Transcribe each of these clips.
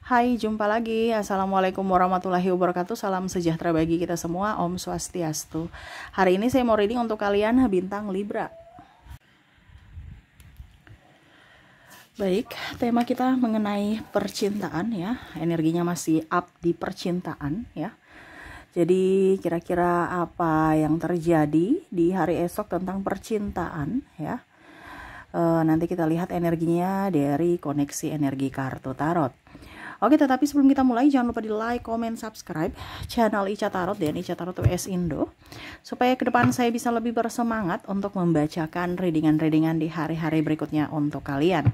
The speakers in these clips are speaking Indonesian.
Hai, jumpa lagi. Assalamualaikum warahmatullahi wabarakatuh. Salam sejahtera bagi kita semua. Om Swastiastu. Hari ini saya mau reading untuk kalian bintang Libra. Baik, tema kita mengenai percintaan ya. Energinya masih up di percintaan ya. Jadi kira-kira apa yang terjadi di hari esok tentang percintaan ya. Nanti kita lihat energinya dari koneksi energi kartu tarot. Oke, tetapi sebelum kita mulai, jangan lupa di like, comment, subscribe channel Ica Tarot dan Ica Tarot WS Indo, supaya ke depan saya bisa lebih bersemangat untuk membacakan readingan-readingan di hari-hari berikutnya untuk kalian.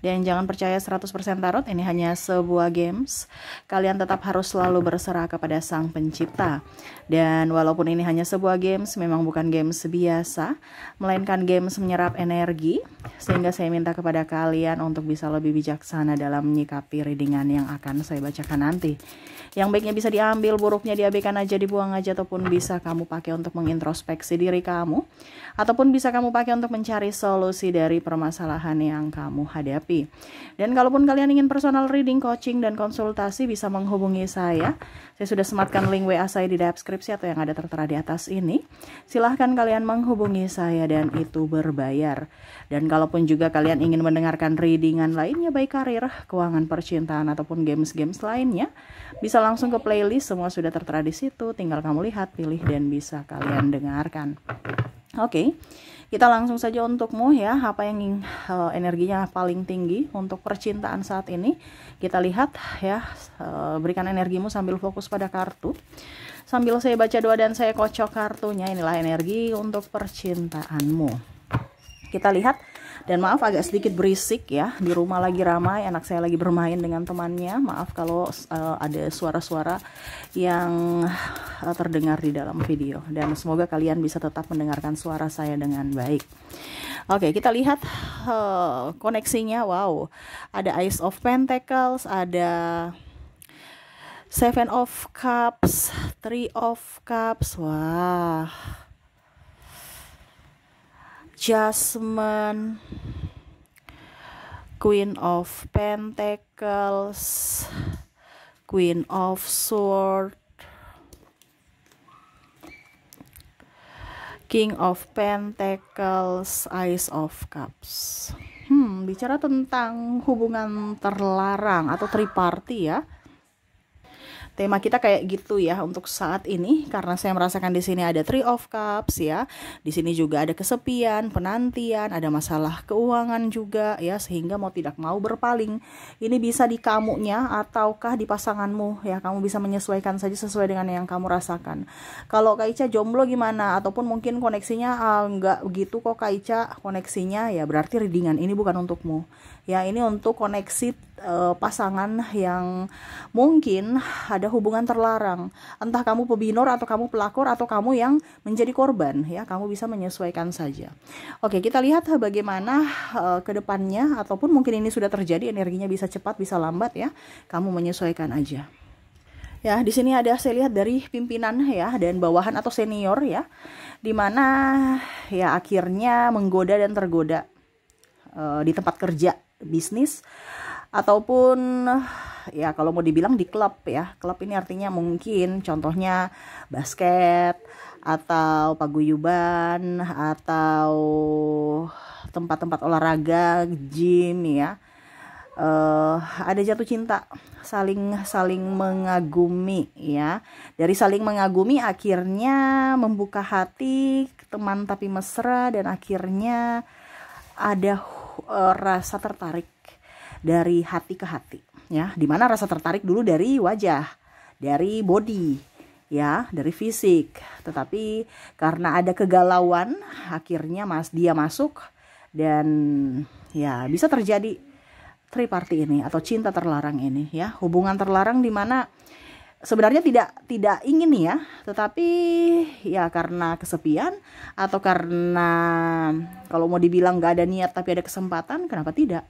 Dan jangan percaya 100% tarot, ini hanya sebuah games. Kalian tetap harus selalu berserah kepada Sang Pencipta. Dan walaupun ini hanya sebuah games, memang bukan games biasa, melainkan games menyerap energi, sehingga saya minta kepada kalian untuk bisa lebih bijaksana dalam menyikapi readingan yang akan saya bacakan nanti. Yang baiknya bisa diambil, buruknya diabaikan aja, dibuang aja, ataupun bisa kamu pakai untuk mengintrospeksi diri kamu, ataupun bisa kamu pakai untuk mencari solusi dari permasalahan yang kamu hadapi. Dan kalaupun kalian ingin personal reading, coaching, dan konsultasi, bisa menghubungi saya. Saya sudah sematkan link WA saya di deskripsi atau yang ada tertera di atas ini. Silahkan kalian menghubungi saya dan itu berbayar. Dan kalaupun juga kalian ingin mendengarkan readingan lainnya, baik karir, keuangan, percintaan, ataupun games-games lainnya, bisa langsung ke playlist, semua sudah tertera di situ. Tinggal kamu lihat, pilih, dan bisa kalian dengarkan. Oke, kita langsung saja untukmu ya, apa yang energinya paling tinggi untuk percintaan saat ini. Kita lihat ya, berikan energimu sambil fokus pada kartu. Sambil saya baca doa dan saya kocok kartunya, inilah energi untuk percintaanmu. Kita lihat, dan maaf agak sedikit berisik ya, di rumah lagi ramai, anak saya lagi bermain dengan temannya. Maaf kalau ada suara-suara yang terdengar di dalam video, dan semoga kalian bisa tetap mendengarkan suara saya dengan baik. Oke, kita lihat koneksinya. Wow, ada Ace of Pentacles, ada Seven of Cups, Three of Cups. Wah, Judgment, Queen of Pentacles, Queen of Swords, King of Pentacles, Ace of Cups. Bicara tentang hubungan terlarang atau triparty ya. Tema kita kayak gitu ya untuk saat ini, karena saya merasakan di sini ada Three of Cups ya. Di sini juga ada kesepian, penantian, ada masalah keuangan juga ya, sehingga mau tidak mau berpaling. Ini bisa di kamunya ataukah di pasanganmu ya. Kamu bisa menyesuaikan saja sesuai dengan yang kamu rasakan. Kalau Kak Ica jomblo gimana? Ataupun mungkin koneksinya enggak begitu kok Kak Ica koneksinya, ya berarti readingan ini bukan untukmu. Ya, ini untuk koneksi pasangan yang mungkin ada hubungan terlarang. Entah kamu pebinor atau kamu pelakor atau kamu yang menjadi korban ya, kamu bisa menyesuaikan saja. Oke, kita lihat bagaimana ke depannya, ataupun mungkin ini sudah terjadi, energinya bisa cepat bisa lambat ya. Kamu menyesuaikan aja. Ya, di sini ada saya lihat dari pimpinan ya dan bawahan atau senior ya, dimana ya akhirnya menggoda dan tergoda di tempat kerja, bisnis, ataupun ya kalau mau dibilang di klub ya. Klub ini artinya mungkin contohnya basket atau paguyuban atau tempat-tempat olahraga, gym ya. Ada jatuh cinta, saling mengagumi ya. Dari saling mengagumi akhirnya membuka hati, teman tapi mesra, dan akhirnya ada rasa tertarik dari hati ke hati ya, dimana rasa tertarik dulu dari wajah, dari body ya, dari fisik, tetapi karena ada kegalauan akhirnya dia masuk, dan ya bisa terjadi triparty ini atau cinta terlarang ini ya, hubungan terlarang dimana sebenarnya tidak ingin ya, tetapi ya karena kesepian atau karena kalau mau dibilang nggak ada niat tapi ada kesempatan, kenapa tidak?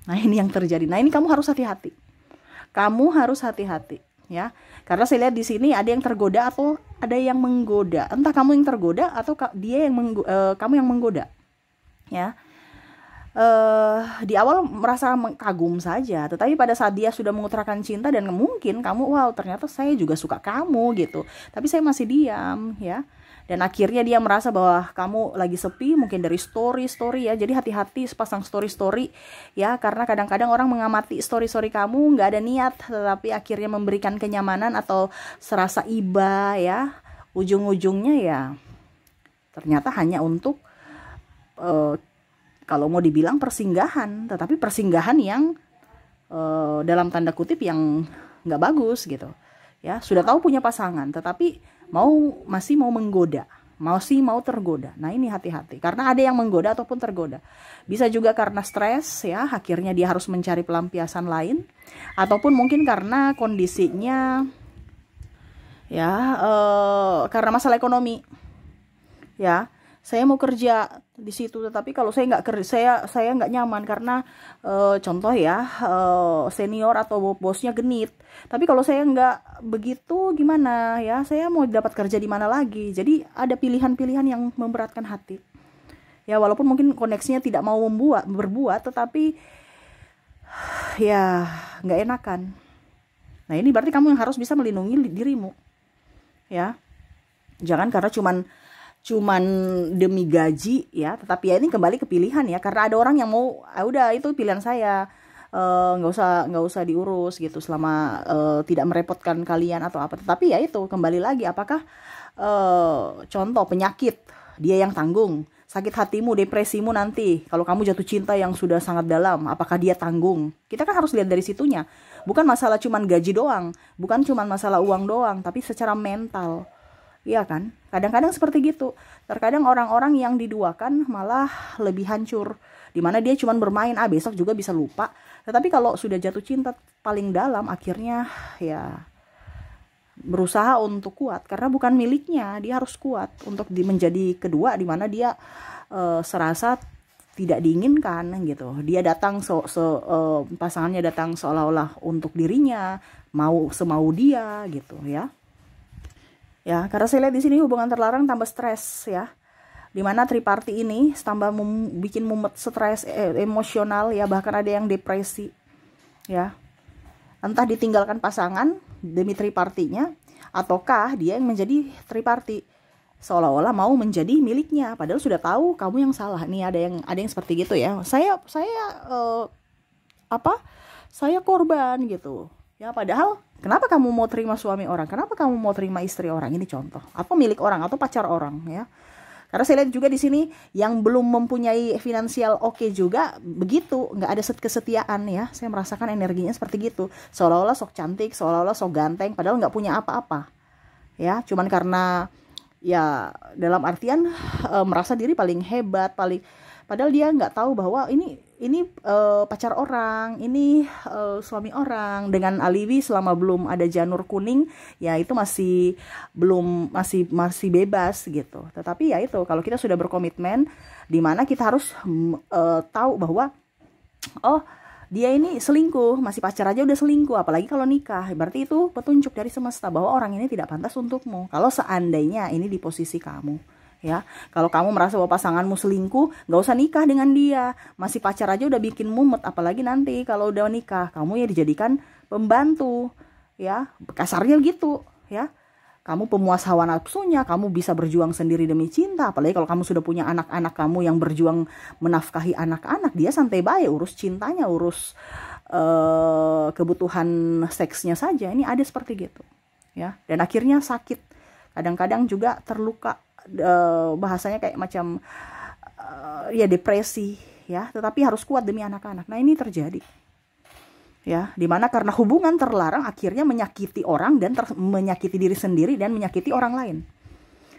Nah, ini yang terjadi. Nah, ini kamu harus hati-hati. Kamu harus hati-hati ya. Karena saya lihat di sini ada yang tergoda atau ada yang menggoda. Entah kamu yang tergoda atau kamu yang menggoda. Ya. di awal merasa kagum saja, tetapi pada saat dia sudah mengutarakan cinta dan mungkin kamu, wow ternyata saya juga suka kamu gitu, tapi saya masih diam ya. Dan akhirnya dia merasa bahwa kamu lagi sepi, mungkin dari story ya. Jadi hati-hati sepasang story ya, karena kadang-kadang orang mengamati story kamu nggak ada niat, tetapi akhirnya memberikan kenyamanan atau serasa iba ya. Ujung-ujungnya ya ternyata hanya untuk kalau mau dibilang persinggahan, tetapi persinggahan yang dalam tanda kutip yang nggak bagus gitu ya. Sudah tahu punya pasangan, tetapi masih mau menggoda, masih mau tergoda. Nah ini hati-hati, karena ada yang menggoda ataupun tergoda. Bisa juga karena stres ya, akhirnya dia harus mencari pelampiasan lain, ataupun mungkin karena kondisinya ya karena masalah ekonomi ya. Saya mau kerja di situ, tetapi kalau saya nggak kerja, saya nggak nyaman karena contoh ya, senior atau bosnya genit. Tapi kalau saya nggak begitu gimana ya, saya mau dapat kerja di mana lagi. Jadi ada pilihan-pilihan yang memberatkan hati ya, walaupun mungkin koneksinya tidak mau berbuat, tetapi ya nggak enakan. Nah ini berarti kamu yang harus bisa melindungi dirimu ya. Jangan karena cuman demi gaji ya, tetapi ya ini kembali ke pilihan ya, karena ada orang yang mau udah itu pilihan saya, nggak usah diurus gitu selama tidak merepotkan kalian atau apa. Tetapi ya itu kembali lagi, apakah contoh penyakit dia yang tanggung, sakit hatimu, depresimu nanti kalau kamu jatuh cinta yang sudah sangat dalam, apakah dia tanggung? Kita kan harus lihat dari situnya, bukan masalah cuman gaji doang, bukan cuman masalah uang doang, tapi secara mental. Iya kan? Kadang-kadang seperti gitu. Terkadang orang-orang yang diduakan malah lebih hancur. Dimana dia cuma bermain, besok juga bisa lupa. Tetapi kalau sudah jatuh cinta paling dalam, akhirnya ya berusaha untuk kuat. Karena bukan miliknya, dia harus kuat untuk menjadi kedua, dimana dia serasa tidak diinginkan gitu. Dia datang pasangannya datang seolah-olah untuk dirinya, semau dia gitu ya. Ya, karena saya lihat di sini hubungan terlarang tambah stres ya. Dimana triparty ini tambah bikin mumet, stres, emosional ya, bahkan ada yang depresi ya. Entah ditinggalkan pasangan demi tripartinya, ataukah dia yang menjadi triparty seolah-olah mau menjadi miliknya, padahal sudah tahu kamu yang salah. Nih ada yang seperti gitu ya. Saya korban gitu. Ya padahal kenapa kamu mau terima suami orang? Kenapa kamu mau terima istri orang? Ini contoh. Atau milik orang atau pacar orang ya. Karena saya lihat juga di sini yang belum mempunyai finansial oke juga begitu, nggak ada kesetiaan ya. Saya merasakan energinya seperti gitu. Seolah-olah sok cantik, seolah-olah sok ganteng, padahal nggak punya apa-apa. Ya, cuman karena ya dalam artian merasa diri paling hebat, padahal dia nggak tahu bahwa ini pacar orang, ini suami orang, dengan alibi selama belum ada janur kuning ya itu masih bebas gitu. Tetapi ya itu kalau kita sudah berkomitmen, di mana kita harus tahu bahwa dia ini selingkuh, masih pacar aja udah selingkuh, apalagi kalau nikah. Berarti itu petunjuk dari semesta bahwa orang ini tidak pantas untukmu. Kalau seandainya ini di posisi kamu, ya. Kalau kamu merasa bahwa pasanganmu selingkuh, nggak usah nikah dengan dia. Masih pacar aja udah bikin mumet, apalagi nanti kalau udah nikah, kamu ya dijadikan pembantu, ya. Kasarnya gitu, ya. Kamu pemuas hawa nafsunya, kamu bisa berjuang sendiri demi cinta. Apalagi kalau kamu sudah punya anak-anak kamu yang berjuang menafkahi anak-anak, dia santai baik urus cintanya, urus kebutuhan seksnya saja. Ini ada seperti gitu, ya. Dan akhirnya sakit, kadang-kadang juga terluka, bahasanya kayak macam ya depresi, ya. Tetapi harus kuat demi anak-anak. Nah ini terjadi. Ya, dimana karena hubungan terlarang akhirnya menyakiti orang dan menyakiti diri sendiri dan menyakiti orang lain.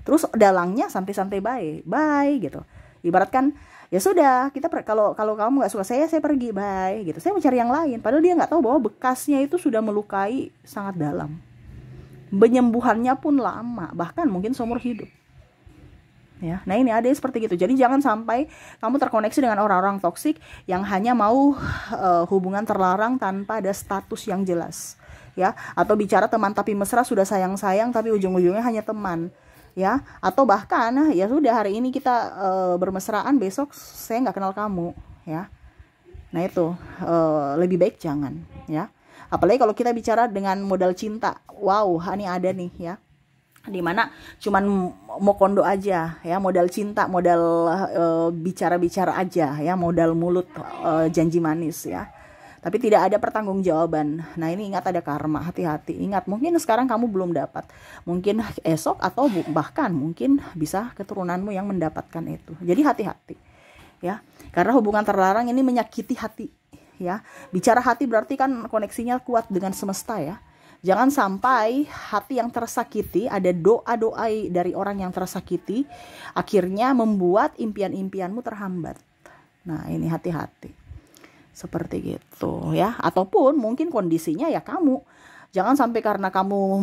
Terus dalangnya santai-santai bye gitu. Ibaratkan ya sudah, kita kalau kamu nggak suka saya pergi, bye gitu. Saya mencari yang lain. Padahal dia nggak tahu bahwa bekasnya itu sudah melukai sangat dalam. Penyembuhannya pun lama, bahkan mungkin seumur hidup. Ya, nah ini ada seperti gitu. Jadi jangan sampai kamu terkoneksi dengan orang-orang toksik yang hanya mau hubungan terlarang tanpa ada status yang jelas, ya. Atau bicara teman tapi mesra, sudah sayang-sayang tapi ujung-ujungnya hanya teman, ya. Atau bahkan ya sudah hari ini kita bermesraan, besok saya nggak kenal kamu, ya. Nah itu lebih baik jangan ya. Apalagi kalau kita bicara dengan modal cinta. Wow, ini ada nih ya. Dimana cuman mau kondo aja ya, modal cinta, modal bicara-bicara aja ya, modal mulut, janji manis ya. Tapi tidak ada pertanggungjawaban. Nah ini ingat ada karma, hati-hati. Ingat mungkin sekarang kamu belum dapat, mungkin esok atau bahkan mungkin bisa keturunanmu yang mendapatkan itu. Jadi hati-hati ya, karena hubungan terlarang ini menyakiti hati ya. Bicara hati berarti kan koneksinya kuat dengan semesta ya. Jangan sampai hati yang tersakiti, ada doa-doa dari orang yang tersakiti, akhirnya membuat impian-impianmu terhambat. Nah ini hati-hati. Seperti gitu ya. Ataupun mungkin kondisinya ya kamu. Jangan sampai karena kamu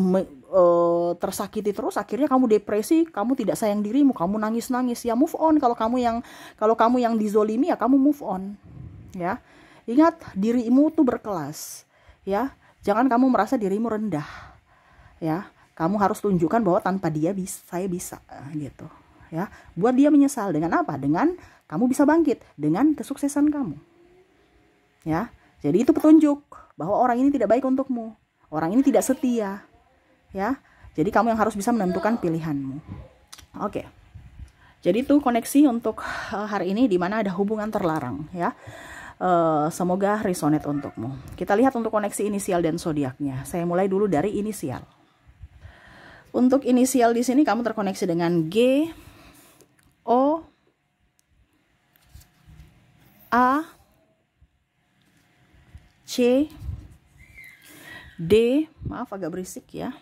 tersakiti terus akhirnya kamu depresi, kamu tidak sayang dirimu, kamu nangis-nangis. Ya move on. Kalau kamu yang dizolimi ya kamu move on. Ya. Ingat dirimu tuh berkelas. Ya. Jangan kamu merasa dirimu rendah. Ya. Kamu harus tunjukkan bahwa tanpa dia saya bisa gitu. Ya. Buat dia menyesal dengan apa? Dengan kamu bisa bangkit dengan kesuksesan kamu. Ya, jadi itu petunjuk bahwa orang ini tidak baik untukmu, orang ini tidak setia, ya. Jadi kamu yang harus bisa menentukan pilihanmu. Oke. Jadi itu koneksi untuk hari ini di mana ada hubungan terlarang, ya. Semoga resonate untukmu. Kita lihat untuk koneksi inisial dan zodiaknya. Saya mulai dulu dari inisial. Untuk inisial di sini kamu terkoneksi dengan G, O, A, C, D, maaf agak berisik ya,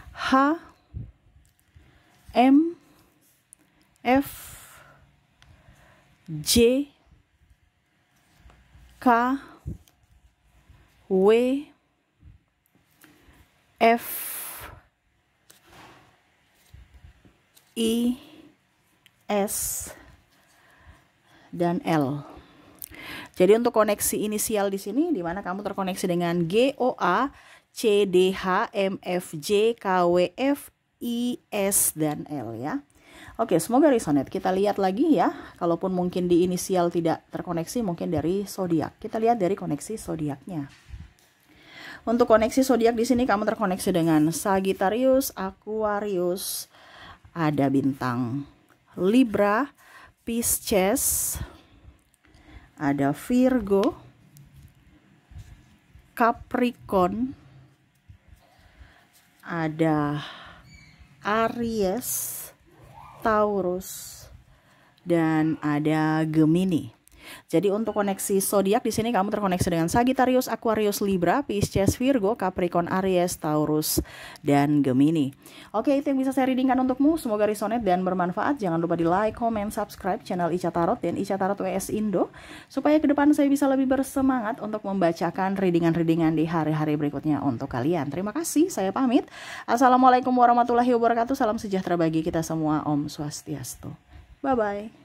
H, M, F, J, K, W, F, I, S, dan L. Jadi untuk koneksi inisial di sini di mana kamu terkoneksi dengan G, O, A, C, D, H, M, F, J, K, W, F, I, S, dan L ya. Oke, semoga resonate. Kita lihat lagi ya. Kalaupun mungkin di inisial tidak terkoneksi, mungkin dari zodiak. Kita lihat dari koneksi zodiaknya. Untuk koneksi zodiak di sini kamu terkoneksi dengan Sagittarius, Aquarius, ada bintang Libra, Pisces, ada Virgo, Capricorn, ada Aries, Taurus, dan ada Gemini. Jadi untuk koneksi zodiak di sini kamu terkoneksi dengan Sagittarius, Aquarius, Libra, Pisces, Virgo, Capricorn, Aries, Taurus, dan Gemini. Oke, itu yang bisa saya readingkan untukmu. Semoga resonate dan bermanfaat. Jangan lupa di like, comment, subscribe channel Ica Tarot dan Ica Tarot WS Indo supaya ke depan saya bisa lebih bersemangat untuk membacakan readingan-readingan di hari-hari berikutnya untuk kalian. Terima kasih. Saya pamit. Assalamualaikum warahmatullahi wabarakatuh. Salam sejahtera bagi kita semua. Om Swastiastu. Bye bye.